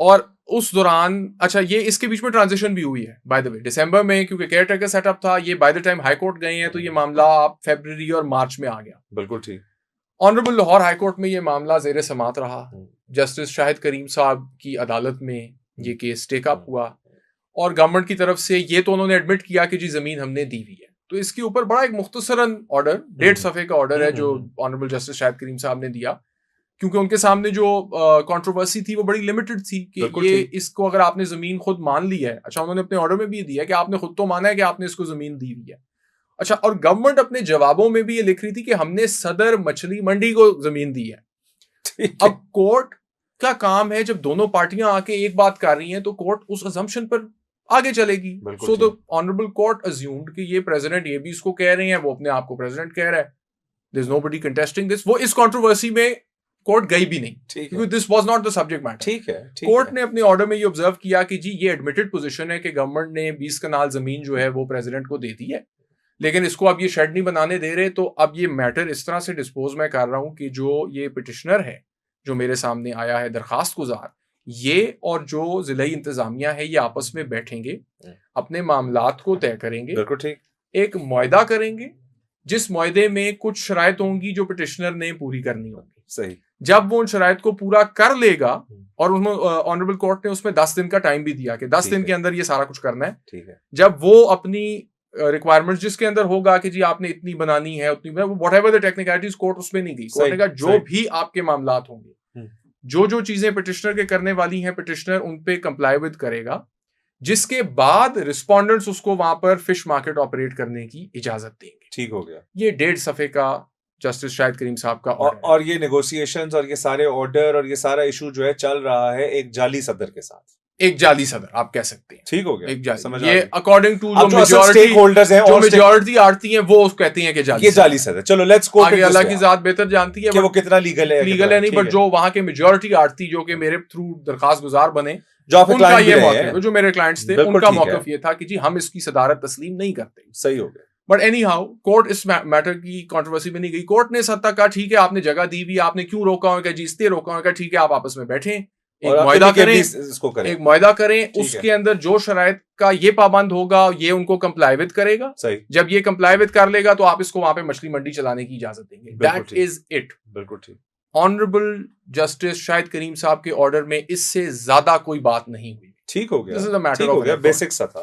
और उस दौरान अच्छा ये इसके बीच में ट्रांजिशन भी हुई है बाय द वे, दिसंबर में क्योंकि केयर टेकर सेटअप था, ये by the time high court गए हैं तो ये मामला आप फरवरी और मार्च में आ गया। बिल्कुल ठीक। ऑनरेबल लाहौर हाई कोर्ट में ये मामला जेर समात रहा, जस्टिस शाहिद करीम साहब की अदालत में ये केस टेकअप हुआ और गवर्नमेंट की तरफ से ये तो उन्होंने एडमिट किया कि जी जमीन हमने दी हुई है। तो इसके ऊपर बड़ा एक मुख्तसरन ऑर्डर 1.5 सफ़े का ऑर्डर है जो ऑनरेबल जस्टिस शाहिद करीम साहब ने दिया, क्योंकि उनके सामने जो कंट्रोवर्सी थी वो बड़ी लिमिटेड थी कि ये इसको अगर आपने जमीन खुद मान ली है, अच्छा उन्होंने अपने ऑर्डर में भी दिया कि आपने खुद तो माना है कि आपने इसको जमीन दी हुई है। अच्छा, और गवर्नमेंट अपने जवाबों में भी ये लिख रही थी कि हमने सदर मछली मंडी को जमीन दी है। अब कोर्ट का काम है, जब दोनों पार्टियां आके एक बात कर रही हैं तो कोर्ट उस अजम्पशन पर आगे चलेगी। So the honourable court assumed कि ये प्रेसिडेंट ये भी इसको कह रहे हैं, वो अपने आप को प्रेसिडेंट कह रहा है, there is nobody contesting this. वो इस कंट्रोवर्सी में कोर्ट गई भी नहीं क्योंकि this was not the subject matter. ठीक है, कोर्ट ने अपने ऑर्डर में ये ऑब्जर्व किया कि जी ये एडमिटेड पोजीशन है कि गवर्नमेंट ने 20 कनाल जमीन जो है वो प्रेसिडेंट को दे दी है, लेकिन इसको अब ये शेड नहीं बनाने दे रहे। तो अब ये मैटर इस तरह से डिस्पोज मैं कर रहा हूं कि जो ये पिटिशनर है जो मेरे सामने आया है दरखास्त गुजार, ये और जो जिला इंतजामिया है ये आपस में बैठेंगे, अपने मामलात को तय करेंगे, बिल्कुल ठीक, एक मुआहदा करेंगे जिस मुआहदे में कुछ शराइत होंगी जो पिटिशनर ने पूरी करनी होंगी। सही। जब वो उन शराइत को पूरा कर लेगा, और उसमें ऑनरेबल कोर्ट ने उसमें 10 दिन का टाइम भी दिया कि 10 दिन के अंदर ये सारा कुछ करना है। ठीक है। जब वो अपनी रिक्वायरमेंट्स जिसके अंदर होगा कि जी आपने इतनी बनानी है उतनी, what ever the technicalities, court उसमें नहीं गई। कोर्ट ने कहा जो भी आपके मामलात होंगे, जो जो चीजें पिटिशनर के करने वाली हैं, पिटिशनर उन पे कंप्लाई विद करेगा, जिसके बाद रिस्पोंडेंट्स उसको वहां पर फिश मार्केट ऑपरेट करने की इजाजत देंगे। ठीक हो गया। ये 1.5 सफ़े का जस्टिस शाहिद करीम साहब का और ये नेगोशिएशंस और ये सारे ऑर्डर और ये सारा इशू जो है चल रहा है एक जाली सदर के साथ, एक जाली सदर आप कह सकते हैं। ठीक हो गया, एक जाली, समझ ये अकॉर्डिंग टू जो मेजॉरिटी होल्डर्स हैं, जो मेजॉरिटी आरती हैं वो कहती हैं कि जाली, ये जाली सदर। चलो लेट्स गो, आगे अल्लाह की जात बेहतर जानती है कि वो कितना लीगल है नहीं, बट जो वहां के मेजॉरिटी आरती जो कि मेरे थ्रू दरखास्त गुजार बने, जो उनका ये मौक़िफ़, जो मेरे क्लाइंट्स थे उनका मौक़िफ़ ये था कि जी हम इसकी सदारत तस्लीम नहीं करते। सही हो गया। बट एनी हाउ कोर्ट इस मैटर की कंट्रोवर्सी में नहीं गई। कोर्ट ने इस हद तक कहा ठीक है आपने जगह दी हुई, आपने क्यों रोका होगा जी, इसलिए रोका होगा, ठीक है आप आपस में बैठें, एक मुआहदा करें, उसके अंदर जो शराइत का ये पाबंद होगा ये उनको कंप्लाई विद करेगा। जब ये कंप्लाई विद कर लेगा तो आप इसको वहां पे मछली मंडी चलाने की इजाजत देंगे। That is it. बिल्कुल ठीक। ऑनरेबल जस्टिस शाहिद करीम साहब के ऑर्डर में इससे ज्यादा कोई बात नहीं हुई। ठीक हो गया, this is a matter of basic सा था।